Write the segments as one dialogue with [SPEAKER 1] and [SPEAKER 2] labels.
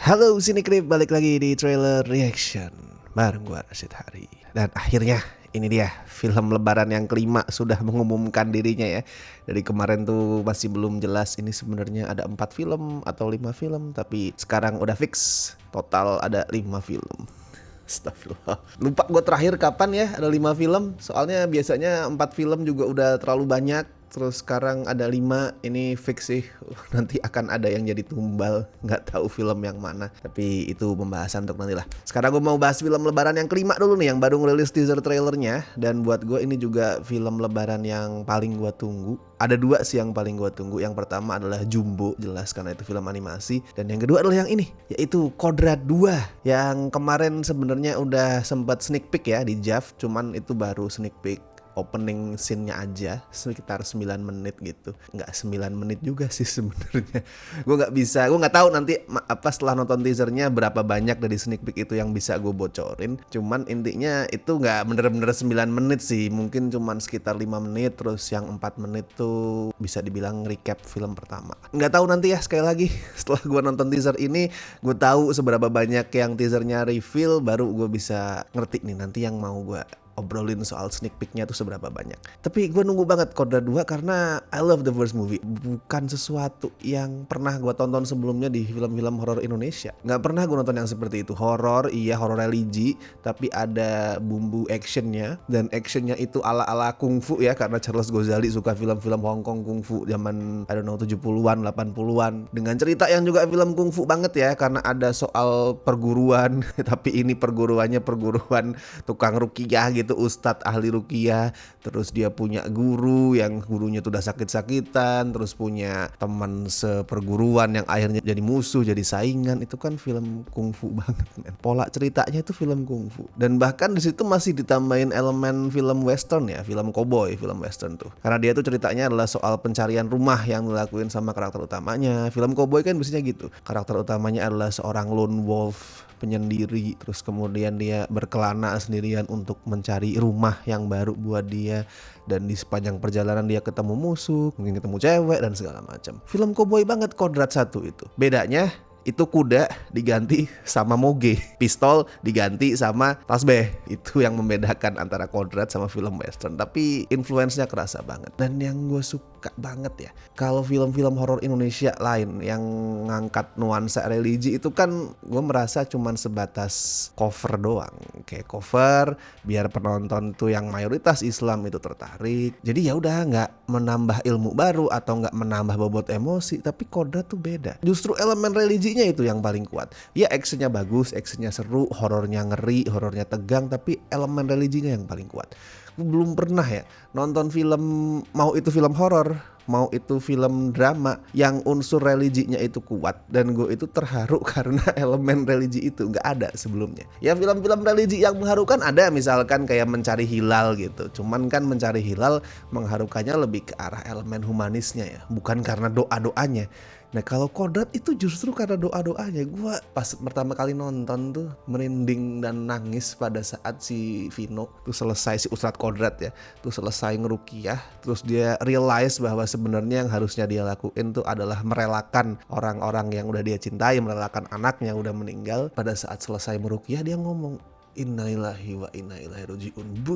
[SPEAKER 1] Halo Sinekrip, balik lagi di trailer reaction bareng gua Rashid Hari. Dan akhirnya ini dia film lebaran yang kelima sudah mengumumkan dirinya ya. Dari kemarin tuh masih belum jelas ini sebenarnya ada 4 film atau 5 film, tapi sekarang udah fix total ada 5 film. Astagfirullah. Lupa gue terakhir kapan ya ada 5 film. Soalnya biasanya 4 film juga udah terlalu banyak. Terus sekarang ada 5, ini fix sih. Nanti akan ada yang jadi tumbal. Nggak tahu film yang mana. Tapi itu pembahasan untuk nanti lah. Sekarang gue mau bahas film lebaran yang kelima dulu nih. Yang baru ngerilis teaser trailernya. Dan buat gue ini juga film lebaran yang paling gue tunggu. Ada 2 sih yang paling gue tunggu. Yang pertama adalah Jumbo, jelas karena itu film animasi. Dan yang kedua adalah yang ini, yaitu Kodrat 2. Yang kemarin sebenarnya udah sempat sneak peek ya di JAV. Cuman itu baru sneak peek opening scene-nya aja sekitar 9 menit gitu. Nggak 9 menit juga sih sebenarnya. Gue nggak tahu nanti setelah nonton teasernya berapa banyak dari sneak peek itu yang bisa gue bocorin. Cuman intinya itu nggak bener-bener 9 menit sih. Mungkin cuman sekitar 5 menit, terus yang 4 menit tuh bisa dibilang recap film pertama. Nggak tahu nanti ya, sekali lagi setelah gue nonton teaser ini, gue tahu seberapa banyak yang teasernya reveal, baru gue bisa ngerti nih nanti yang mau gue obrolin soal sneak peeknya tuh seberapa banyak. Tapi gue nunggu banget Kodrat 2 karena I love the first movie. Bukan sesuatu yang pernah gue tonton sebelumnya di film-film horor Indonesia. Nggak pernah gue nonton yang seperti itu. Horor, iya horor religi, tapi ada bumbu actionnya. Dan actionnya itu ala-ala kungfu ya, karena Charles Ghazali suka film-film Hong Kong kungfu zaman 70-an, 80-an. Dengan cerita yang juga film kungfu banget ya, karena ada soal perguruan. Tapi ini perguruannya perguruan tukang ruqyah gitu, ustadz ahli ruqyah. Terus dia punya guru yang gurunya tuh udah sakit-sakitan, terus punya teman seperguruan yang akhirnya jadi musuh, jadi saingan. Itu kan film kungfu banget, men. Pola ceritanya itu film kungfu. Dan bahkan di situ masih ditambahin elemen film western ya, film cowboy, film western tuh. Karena dia tuh ceritanya adalah soal pencarian rumah yang dilakuin sama karakter utamanya. Film cowboy kan biasanya gitu. Karakter utamanya adalah seorang lone wolf, penyendiri, terus kemudian dia berkelana sendirian untuk mencari rumah yang baru buat dia. Dan di sepanjang perjalanan dia ketemu musuh, mungkin ketemu cewek dan segala macam. Film cowboy banget Kodrat 1 itu. Bedanya itu kuda diganti sama moge, pistol diganti sama tasbih. Itu yang membedakan antara Kodrat sama film western. Tapi influence-nya kerasa banget. Dan yang gue suka banget ya, kalau film-film horor Indonesia lain yang ngangkat nuansa religi itu kan gue merasa cuman sebatas cover doang. Kayak cover biar penonton tuh yang mayoritas Islam itu tertarik. Jadi ya udah nggak menambah ilmu baru atau nggak menambah bobot emosi. Tapi Kodrat tuh beda. Justru elemen religinya itu yang paling kuat. Ya actionnya bagus, actionnya seru, horornya ngeri, horornya tegang, tapi elemen religinya yang paling kuat. Belum pernah ya nonton film, mau itu film horor, mau itu film drama, yang unsur religinya itu kuat dan gue itu terharu karena elemen religi itu nggak ada sebelumnya. Ya film-film religi yang mengharukan ada, misalkan kayak Mencari Hilal gitu. Cuman kan Mencari Hilal mengharukannya lebih ke arah elemen humanisnya ya, bukan karena doa-doanya. Nah kalau Kodrat itu justru karena doa-doanya. Gue pas pertama kali nonton tuh merinding dan nangis pada saat si Vino tuh selesai, si Ustadz Kodrat ya, tuh selesai ngeruqyah. Terus dia realize bahwa sebenarnya yang harusnya dia lakuin tuh adalah merelakan orang-orang yang udah dia cintai, merelakan anaknya yang udah meninggal. Pada saat selesai meruqyah dia ngomong, innalillahi wa inna ilaihi rajiun.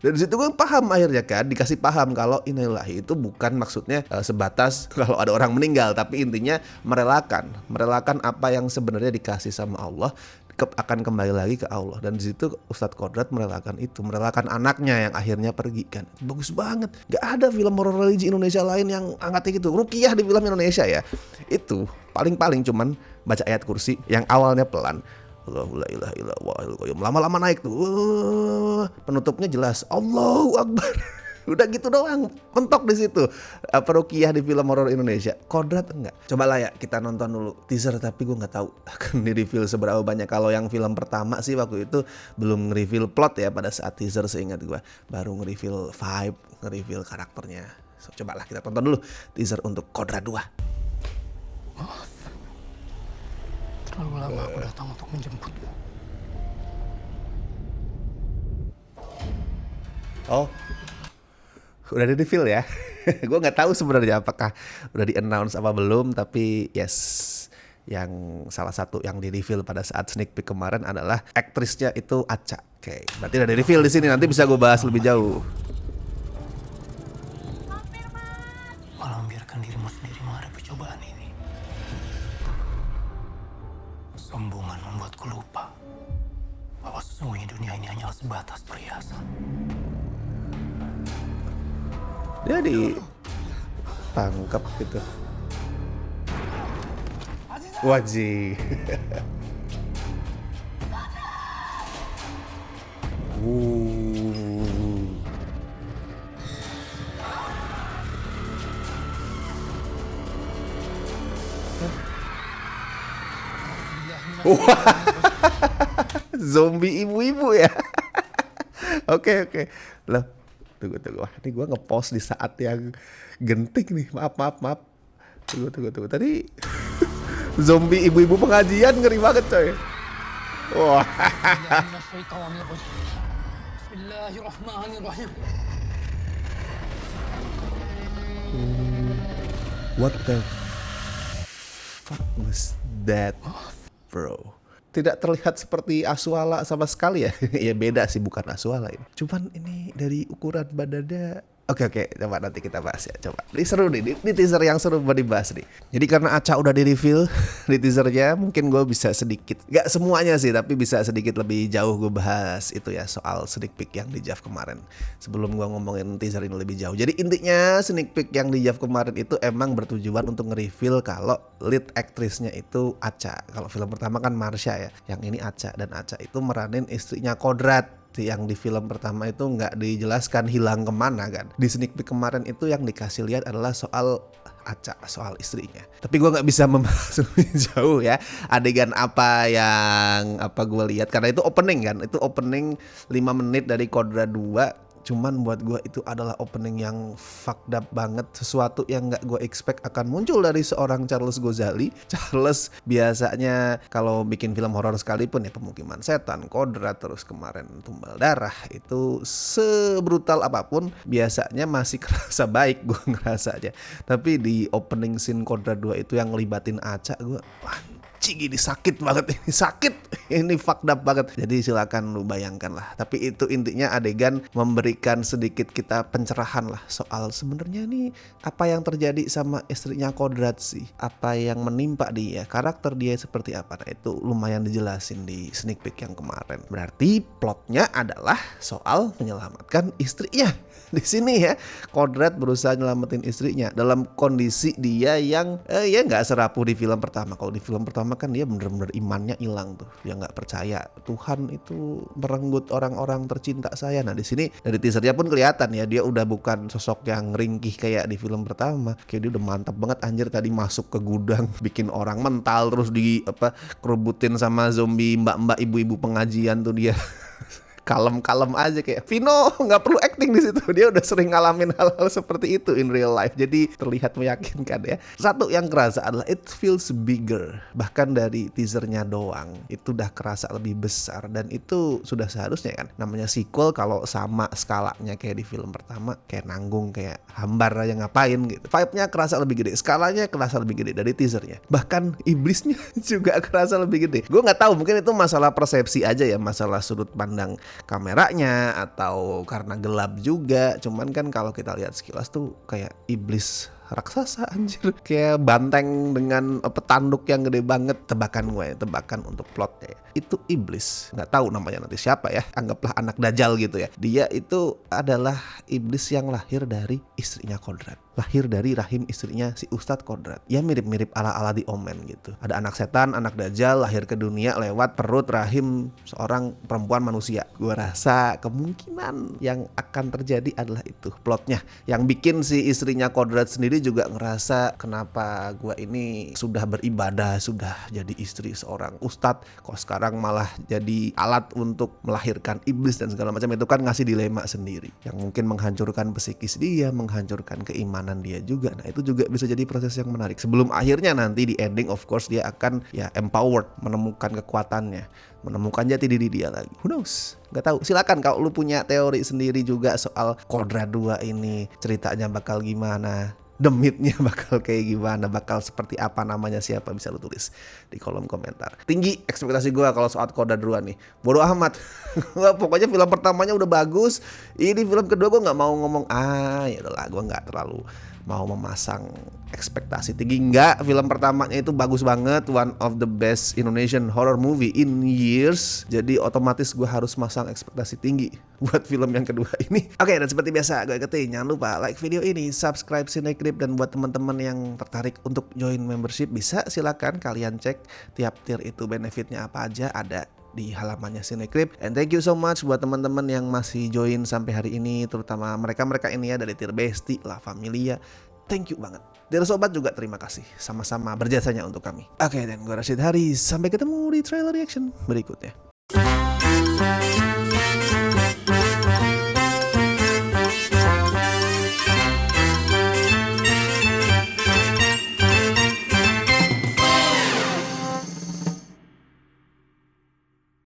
[SPEAKER 1] Dan disitu gue paham akhirnya kan, dikasih paham kalau innalillahi itu bukan maksudnya sebatas kalau ada orang meninggal, tapi intinya merelakan apa yang sebenarnya dikasih sama Allah akan kembali lagi ke Allah. Dan disitu Ustadz Kodrat merelakan itu, merelakan anaknya yang akhirnya pergi kan. Bagus banget. Gak ada film horor religi Indonesia lain yang angkatnya gitu. Ruqyah di film Indonesia ya, itu paling cuman baca ayat kursi yang awalnya pelan, Allahu la ilaha illa huwal qayyum, lama-lama naik tuh, penutupnya jelas Allahu Akbar. Udah gitu doang, mentok di situ. Ruqyah di film horor Indonesia. Kodrat enggak. Coba lah ya kita nonton dulu teaser, tapi gue nggak tahu akan di reveal seberapa banyak. Kalau yang film pertama sih waktu itu belum nge-reveal plot ya pada saat teaser, seingat gue baru nge-reveal vibe, nge-reveal karakternya. So, cobalah kita tonton dulu teaser untuk Kodrat 2.
[SPEAKER 2] Terlalu lama aku datang untuk menjemputmu.
[SPEAKER 1] Oh, udah di reveal ya. Gue nggak tahu sebenarnya apakah udah di announce apa belum, tapi yes, Yang salah satu yang di reveal pada saat sneak peek kemarin adalah aktrisnya itu Acha. Oke, berarti udah di reveal di sini, nanti bisa gue bahas lebih jauh.
[SPEAKER 2] Malah membiarkan dirimu sendiri menghadapi cobaan ini. Sombongan membuatku lupa bahwa sesungguhnya dunia ini hanyalah sebatas perhiasan.
[SPEAKER 1] Dia ditangkap gitu. Wajib. Zombie ibu-ibu ya. Oke. Loh, tunggu. Wah, ini gue ngepost di saat yang genting nih. Maaf. Tunggu. Tadi zombie ibu-ibu pengajian ngeri banget coy. Wah.
[SPEAKER 2] Bismillahirrahmanirrahim.
[SPEAKER 1] What the fuck was that, bro? Tidak terlihat seperti Asuala sama sekali ya. Ya beda sih, bukan Asuala ini. Cuman ini dari ukuran badannya. Oke, coba nanti kita bahas ya. Coba. Ini seru nih, ini teaser yang seru buat dibahas nih. Jadi karena Acha udah di reveal di teasernya, mungkin gue bisa sedikit, gak semuanya sih, tapi bisa sedikit lebih jauh gue bahas itu ya, soal sneak peek yang di JAV kemarin. Sebelum gue ngomongin teaser ini lebih jauh. Jadi intinya sneak peek yang di JAV kemarin itu emang bertujuan untuk nge-reveal kalau lead aktrisnya itu Acha. Kalau film pertama kan Marsha ya, yang ini Acha. Dan Acha itu meranin istrinya Kodrat. Yang di film pertama itu nggak dijelaskan hilang kemana kan. Di sneak peek kemarin itu yang dikasih lihat adalah soal Acha, soal istrinya. Tapi gue nggak bisa membahas lebih jauh ya adegan apa yang gue lihat, karena itu opening kan. Itu opening 5 menit dari Kodrat 2. Cuman buat gue itu adalah opening yang fucked up banget. Sesuatu yang gak gue expect akan muncul dari seorang Charles Ghazali. Charles biasanya kalau bikin film horor sekalipun ya, Pemukiman Setan, Kodrat, terus kemarin Tumbal Darah, itu sebrutal apapun biasanya masih kerasa baik gue ngerasanya. Tapi di opening scene Kodrat 2 itu yang ngelibatin Acha, gue ini sakit banget, ini fucked up banget. Jadi silakan lu bayangkan lah. Tapi itu intinya adegan memberikan sedikit kita pencerahan lah soal sebenarnya nih apa yang terjadi sama istrinya Kodrat sih, apa yang menimpa dia, karakter dia seperti apa. Nah itu lumayan dijelasin di sneak peek yang kemarin. Berarti plotnya adalah soal menyelamatkan istrinya. Di sini ya, Kodrat berusaha nyelamatin istrinya dalam kondisi dia yang ya nggak serapuh di film pertama. Kalau di film pertama kan dia bener-bener imannya hilang tuh, dia nggak percaya Tuhan itu merenggut orang-orang tercinta saya. Nah di sini dari teasernya pun kelihatan ya, dia udah bukan sosok yang ringkih kayak di film pertama. Kayak dia udah mantap banget anjir, tadi masuk ke gudang bikin orang mental, terus kerubutin sama zombie mbak-mbak ibu-ibu pengajian tuh dia. Kalem-kalem aja kayak Vino, nggak perlu acting di situ, dia udah sering ngalamin hal-hal seperti itu in real life, jadi terlihat meyakinkan ya. Satu yang kerasa adalah it feels bigger, bahkan dari teasernya doang itu udah kerasa lebih besar, dan itu sudah seharusnya kan. Namanya sequel, kalau sama skalanya kayak di film pertama kayak nanggung, kayak hambar aja ngapain gitu. Vibe-nya kerasa lebih gede, skalanya kerasa lebih gede dari teasernya, bahkan iblisnya juga kerasa lebih gede. Gue nggak tahu, mungkin itu masalah persepsi aja ya, masalah sudut pandang kameranya atau karena gelap juga. Cuman kan kalau kita lihat sekilas tuh kayak iblis raksasa anjir, kayak banteng dengan petanduk yang gede banget. Tebakan gue ya, tebakan untuk plotnya ya, itu iblis, nggak tahu namanya nanti siapa ya, anggaplah anak Dajjal gitu ya. Dia itu adalah iblis yang lahir dari istrinya Kodrat, lahir dari rahim istrinya si Ustadz Kodrat. Ya mirip-mirip ala-ala di Omen gitu. Ada anak setan, anak Dajjal lahir ke dunia lewat perut rahim seorang perempuan manusia. Gue rasa kemungkinan yang akan terjadi adalah itu plotnya. Yang bikin si istrinya Kodrat sendiri juga ngerasa, kenapa gue ini sudah beribadah, sudah jadi istri seorang ustadz, kok sekarang malah jadi alat untuk melahirkan iblis dan segala macam. Itu kan ngasih dilema sendiri yang mungkin menghancurkan psikis dia, menghancurkan keimanan dia juga. Nah itu juga bisa jadi proses yang menarik. Sebelum akhirnya nanti di ending of course dia akan ya empowered, menemukan kekuatannya, menemukan jati diri dia lagi. Who knows? Gak tahu. Silakan kalau lu punya teori sendiri juga soal Kodrat 2 ini, ceritanya bakal gimana. demitnya bakal kayak gimana, bakal seperti apa, namanya siapa, bisa lu tulis di kolom komentar. Tinggi ekspektasi gue kalau soal Coda duluan nih, bodo amat. Gua pokoknya film pertamanya udah bagus, ini film kedua gue nggak mau ngomong ya udahlah, gue nggak terlalu mau memasang ekspektasi tinggi. Enggak, film pertamanya itu bagus banget, one of the best Indonesian horror movie in years. Jadi otomatis gue harus masang ekspektasi tinggi buat film yang kedua ini. Oke, dan seperti biasa gue ingetin, jangan lupa like video ini, subscribe Cinecrip, dan buat teman-teman yang tertarik untuk join membership bisa silakan kalian cek tiap tier itu benefitnya apa aja, ada di halamannya Cinecrip. And thank you so much buat teman-teman yang masih join sampai hari ini, terutama mereka-mereka ini ya dari tier Besti, La Familia. Thank you banget. Dear Sobat juga terima kasih, sama-sama berjasanya untuk kami. Oke, dan gue Rashid Hari, sampai ketemu di trailer reaction berikutnya.